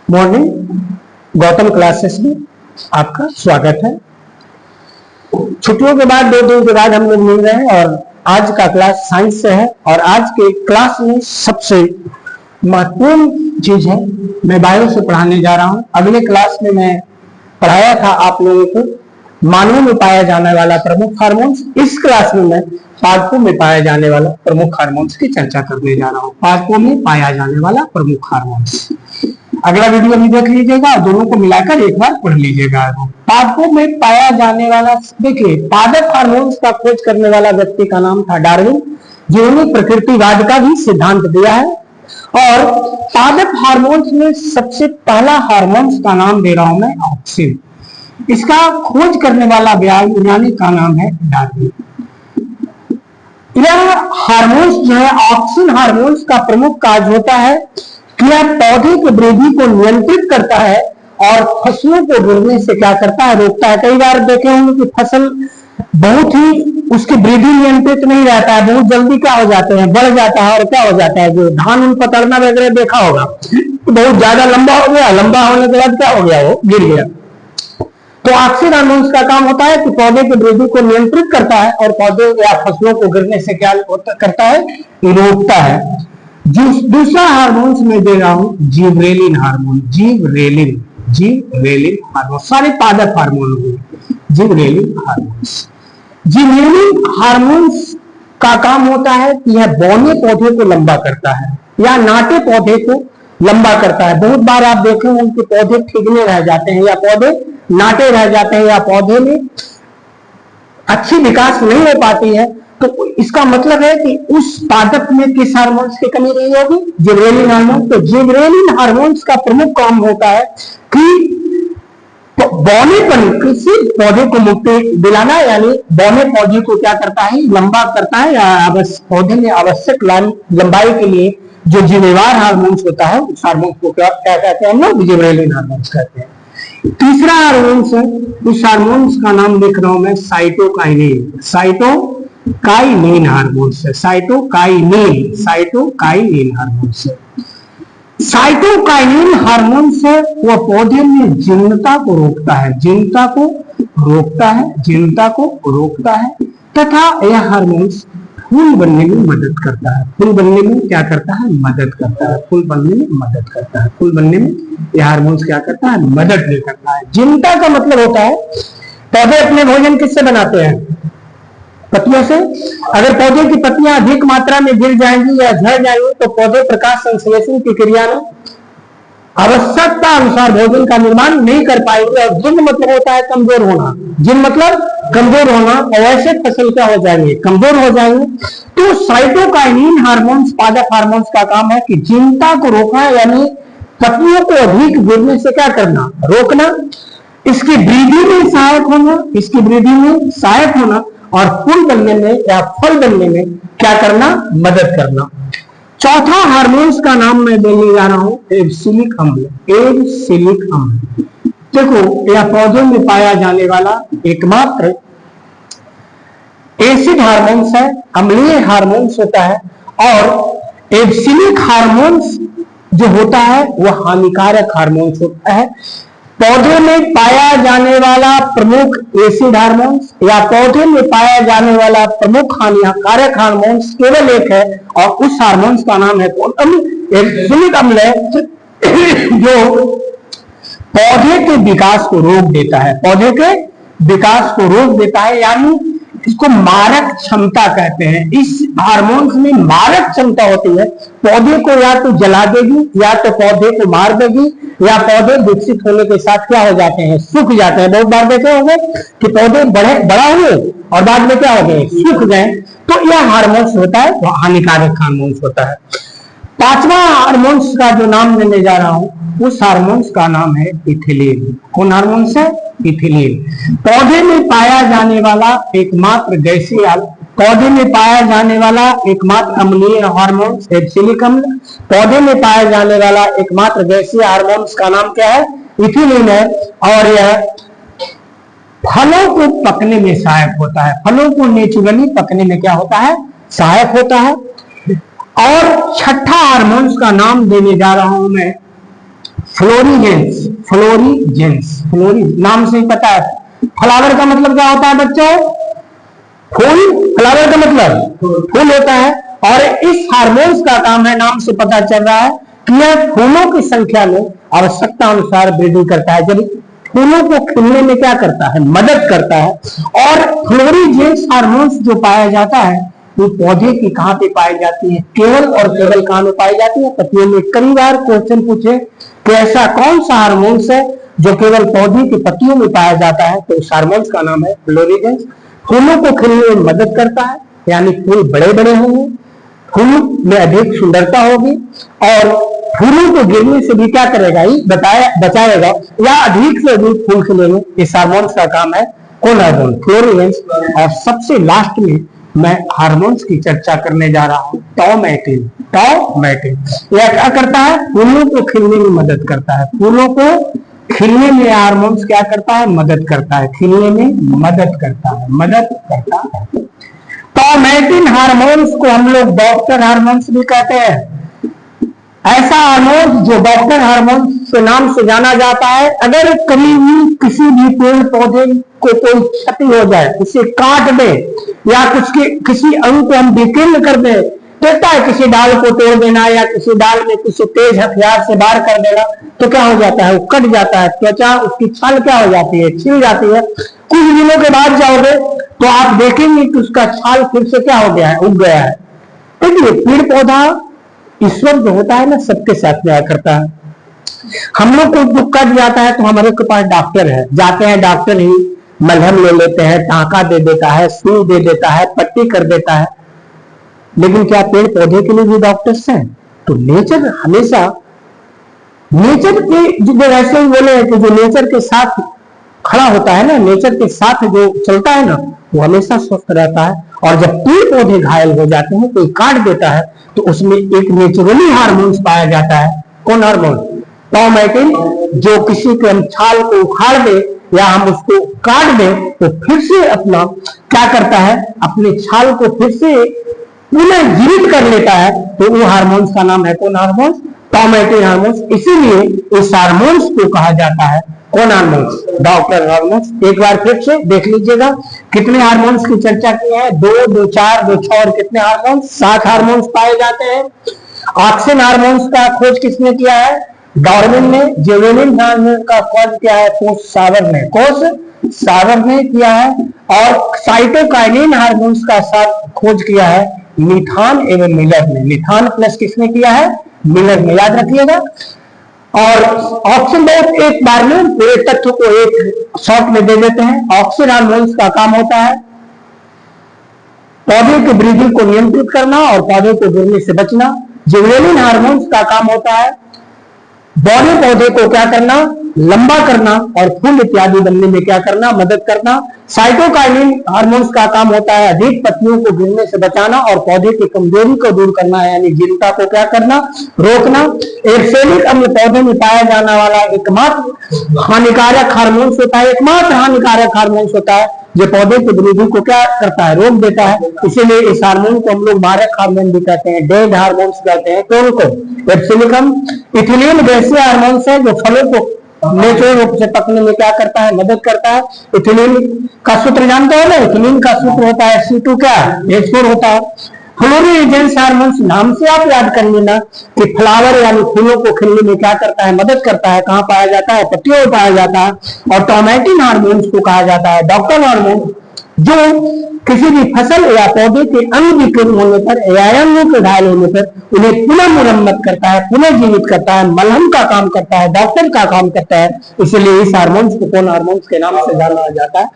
Morning Gautam classes में आपका स्वागत है। छुट्टियों के बाद 2 दिन के बाद हम लोग मिल रहे हैं और आज का क्लास साइंस से है। और आज के क्लास में सबसे महत्वपूर्ण चीज है, मैं बायो से पढ़ाने जा रहा हूं। अगले क्लास में मैं पढ़ाया था आप लोगों को मानव में पाया जाने वाला प्रमुख हार्मोन्स। इस क्लास में मैं पादपों में पाया जाने वाला प्रमुख हार्मोन्स की चर्चा करने जा रहा हूं। पादपों में पाया जाने वाला प्रमुख हार्मोन्स, अगला वीडियो भी देख लीजिएगा और दोनों को मिलाकर एक बार पढ़ लीजिएगा। पादपों में पाया जाने वाला, देखिए पादप हार्मोन्स का खोज करने वाला व्यक्ति का नाम था डार्विन, जिन्होंने प्रकृतिवाद का भी सिद्धांत दिया है। और पादप हार्मोन्स में सबसे पहला हार्मोन्स का नाम दे रहा हूं मैं ऑक्सिन। इसका खोज करने वाला वैज्ञानिक का नाम है डार्विन। यह हार्मोन्स जो है ऑक्सिन हार्मोन्स का प्रमुख कार्य होता है कि यह पौधे की वृद्धि को नियंत्रित करता है और फसलों को गिरने से क्या करता है, रोकता है। कई बार देखे होंगे कि फसल बहुत ही उसकी वृद्धि नियंत्रित नहीं रहता है, बहुत जल्दी क्या हो जाते हैं, बढ़ जाता है और क्या हो जाता है, जो धान उन पतरना वगैरह देखा होगा, बहुत ज्यादा लंबा हो गया, लंबा होने के बाद क्या हो गया, वो गिर गया। तो ऑक्सिन हार्मोन्स का काम होता है कि पौधे की वृद्धि को नियंत्रित करता है और पौधे या फसलों को गिरने से क्या करता है, रोकता है। दूसरा हार्मोन्स में दे रहा हूं जिबरेलिन हार्मोन। जिबरेलिन हार्मोन सारे पादप हार्मोन होंगे। जिबरेलिन हार्मोन्स का काम होता है कि यह बौने पौधे को लंबा करता है या नाटे पौधे को लंबा करता है। बहुत बार आप देखे होंगे कि पौधे ठिगने रह जाते हैं या पौधे नाटे रह जाते हैं या पौधे में अच्छी विकास नहीं हो पाती है, तो इसका मतलब है कि उस पादप में किस हार्मोन्स की कमी रही होगी, जिबरेलिन हार्मोन। तो जिबरेलिन हार्मोन्स का प्रमुख काम होता है कि बौनेपन, किसी पौधे को मुक्ति दिलाना, यानी बौने पौधे को क्या करता है, लंबा करता है, या पौधे में आवश्यक लंबाई के लिए जो जिम्मेवार हार्मोन्स होता है उस हार्मोन को क्या कहते हैं हम लोग, जिबरेलिन हार्मोन्स कहते हैं। तीसरा हार्मोन्स है, उस हार्मोन्स का नाम लिख रहा हूं मैं साइटोकाइनिन। साइटोकाइनिन हार्मोन्स है, साइटोकाइनिन हार्मोन्स है। साइटोकाइनिन हार्मोन्स है वह पौधे में जीर्णता को रोकता है तथा यह हार्मोन्स फूल बनने में मदद करता है। फूल बनने में क्या करता है, मदद करता है। फूल बनने में यह हार्मोन्स क्या करता है, मदद नहीं करता है। जीर्णता का मतलब होता है पौधे अपने भोजन किससे बनाते हैं, पत्तियों से। अगर पौधे की पत्तियां अधिक मात्रा में गिर जाएंगी या झड़ जाएंगी तो पौधे प्रकाश संश्लेषण की क्रिया में आवश्यकता अनुसार भोजन का निर्माण नहीं कर पाएंगे। और जिन मतलब होता है कमजोर होना, और ऐसे फसल क्या हो जाएंगे, कमजोर हो जाएंगे। तो साइटोकाइनिन हार्मोन्स पादप हार्मोन्स का काम है कि जीर्णता को रोकना, यानी पत्तियों को अधिक गिरने से क्या करना, रोकना, इसकी वृद्धि में सहायक होना और फूल बनने में या फल बनने में क्या करना, मदद करना। चौथा हार्मोन्स का नाम मैं देने जा रहा हूं एब्सिलिक अम्ल। देखो यह पौधों में पाया जाने वाला एकमात्र एसिड हार्मोन्स है, अम्लीय हार्मोन्स होता है। और एब्सिलिक हार्मोन्स जो होता है वह हानिकारक हार्मोन्स होता है। पौधे में पाया जाने वाला प्रमुख एसिड हार्मोन्स या पौधे में पाया जाने वाला प्रमुख हानिकारक हार्मोन्स केवल एक है और उस हार्मोन्स का नाम है एब्सिलिक अम्ल, जो पौधे के विकास को रोक देता है, यानी इसको मारक क्षमता कहते हैं। इस हार्मोन्स में मारक क्षमता होती है, पौधे को या तो जला देगी या तो पौधे को मार देगी या पौधे विकसित होने के साथ क्या हो जाते हैं, सूख जाते हैं। बहुत बार देखे होंगे कि पौधे बड़ा हुए और बाद में क्या हो गए, सूख गए। तो यह हार्मोन्स होता है, वह हानिकारक हार्मोन्स होता है। पांचवा हार्मोन्स का जो नाम लेने जा रहा हूं उस हार्मोन्स का नाम है इथिलीन। कौन हार्मोन्स है, इथिलीन। पौधे में पाया जाने वाला एकमात्र अम्लीय हार्मोन एब्सिलिक अम्ल। पौधे में पाया जाने वाला एकमात्र गैसीय हार्मोन्स का नाम क्या है, इथिलीन है। और यह फलों को पकने में सहायक होता है, फलों को नेचुरली पकने में क्या होता है, सहायक होता है। और छठा हार्मोन्स का नाम देने जा रहा हूं मैं फ्लोरीजेंस, फ्लोरीजेंस, फ्लोरी नाम से ही पता है। फ्लावर का मतलब क्या होता है बच्चों? फूल। फ्लावर का मतलब फूल होता है। और इस हार्मोन्स का काम है, नाम से पता चल रहा है कि यह फूलों की संख्या में आवश्यकता अनुसार वृद्धि करता है। जब फूलों को खिलने में क्या करता है? मदद करता है। और फ्लोरीजेंस हार्मोन्स जो पाया जाता है वो पौधे की कहां पे पाई जाती है? केवल और केवल कहां में पाई जाती है? पत्तियों में। कई बार क्वेश्चन पूछे कि ऐसा कौन सा हार्मोन्स है जो केवल पौधे की पत्तियों में पाया जाता है, तो उस हार्मोन्स का नाम है फ्लोरीजेंस। फूलों को खिलने में मदद करता है, यानी फूल बड़े बड़े होंगे, फूल में अधिक सुंदरता होगी, और फूलों को गिरने से भी क्या करेगा? ही बचाएगा, या अधिक से अधिक फूल खिलेंगे। इस हार्मोन्स का काम है कौन हार्मोन? फ्लोरीजेंस। और सबसे लास्ट में मैं हार्मोन्स की चर्चा करने जा रहा हूं, टॉमेटिन। टॉमेटिन यह क्या करता है? फूलों को खिलने में मदद करता है। फूलों को खिलने में हार्मोन्स क्या करता है? मदद करता है। खिलने में मदद करता है, मदद करता है। टॉमेटिन हार्मोन्स को हम लोग डॉक्टर हार्मोन्स भी कहते हैं। ऐसा हार्मोन जो डॉक्टर हार्मोन के नाम से जाना जाता है। अगर कभी भी किसी भी पेड़ पौधे को कोई क्षति हो जाए, उसे काट दे या किसी अंग को हम विकीर्ण कर दे, कहता है किसी डाल को तोड़ देना या किसी डाल में किसी तेज हथियार से बाहर कर देना, तो क्या हो जाता है? वो कट जाता है। त्वचा उसकी छाल क्या हो जाती है? छिल जाती है। कुछ दिनों के बाद जाओगे तो आप देखेंगे कि उसका छाल फिर से क्या हो गया है? उग गया है। देखिए, पेड़ पौधा ईश्वर जो होता है ना, सबके साथ न्याय करता है। हम लोग को जो कट जाता है तो हमारे के पास डॉक्टर है, जाते हैं, डॉक्टर ही मलहम ले लेते हैं, टाँका दे देता है, सुई दे देता है, पट्टी कर देता है। लेकिन क्या पेड़ पौधे के लिए भी डॉक्टर्स हैं? तो नेचर हमेशा, नेचर के जो ऐसे ही बोले कि जो नेचर के साथ खड़ा होता है ना, नेचर के साथ जो चलता है ना, वो हमेशा स्वस्थ रहता है। और जब पेड़ पौधे घायल हो जाते हैं, कोई काट देता है, तो उसमें एक नेचुरली हार्मोन्स पाया जाता है। कौन हार्मोन? टॉमेटिन। जो किसी के हम छाल को उखाड़ दे या हम उसको काट दे तो फिर से अपना क्या करता है? अपने छाल को फिर से पुनः जीवित कर लेता है। तो वो हार्मोन्स का नाम है कौन हार्मोन्स? टॉमेटिन हार्मोन्स। इसीलिए इस हार्मोन्स को कहा जाता है कौन हार्मोन्स? Doctor hormones. एक बार फिर से देख लीजिएगा कितने हार्मोन्स की चर्चा की है? 2, 2, 4, 2, 6 और कितने हार्मोन्स? 7 हार्मोन्स पाए जाते हैं। ऑक्सिन हार्मोन्स का खोज किसने किया है? डार्विन ने। जिबरेलिन हार्मोन का खोज किया है कोस सावर ने, कोस सावर ने किया है। और साइटोकाइनिन हार्मोन्स का साथ खोज किया है मिथान एवं मिलर ने। मिथान प्लस किसने किया है? मिलर ने, याद रखिएगा। और ऑक्सिन बहुत एक बार में पूरे तथ्य को एक शॉर्ट में दे देते हैं। ऑक्सिन हार्मोन्स का काम होता है पौधे की वृद्धि को नियंत्रित करना और पौधे को गिरने से बचना। जिबरेलिन हार्मोन्स का काम होता है बड़े पौधे को क्या करना? लंबा करना और फूल इत्यादि बनने में क्या करना? मदद करना। साइटोकाइनिन हार्मोन्स का काम होता है अधिक पत्तियों को गिरने से बचाना और पौधे की कमजोरी को दूर करना, यानी जीर्णता को क्या करना? रोकना। एब्सोलिक अम्ल पौधे में पाया जाने वाला एकमात्र हानिकारक हार्मोन्स होता है, एकमात्र हानिकारक हार्मोन्स होता है जो पौधे की वृद्धि को क्या करता है? रोक देता है। इसीलिए इस हार्मोन को हम लोग मारक हार्मोन भी कहते हैं, डेड हार्मोन्स कहते हैं। कौन को? एब्सोलिक अम्ल। इथिलीन गैसीय हार्मोन्स है जो फलों को नेचुरल रूप से पकने में क्या करता है? मदद करता है। इथिलीन का सूत्र जानते हो ना? इथिलीन का सूत्र होता है C2 क्या? H4 होता है। फ्लोरीजेंस हार्मोन्स नाम से आप याद कर लेना कि फ्लावर यानी फूलों को खिलने में क्या करता है? मदद करता है। कहां पाया जाता है? पत्तियों में पाया जाता है। और टॉमेटिन हार्मोन्स को कहा जाता है डॉक्टर हार्मोन, जो किसी भी फसल या पौधे के अंग विकीर्ण होने पर या अंगों के घायल होने पर उन्हें पुनः मुरम्मत करता है, पुनः जीवित करता है, मलहम का काम करता है, डॉक्टर का काम करता है। इसलिए इस हार्मोन्स को कौन हार्मोन्स के नाम से जाना जाता है?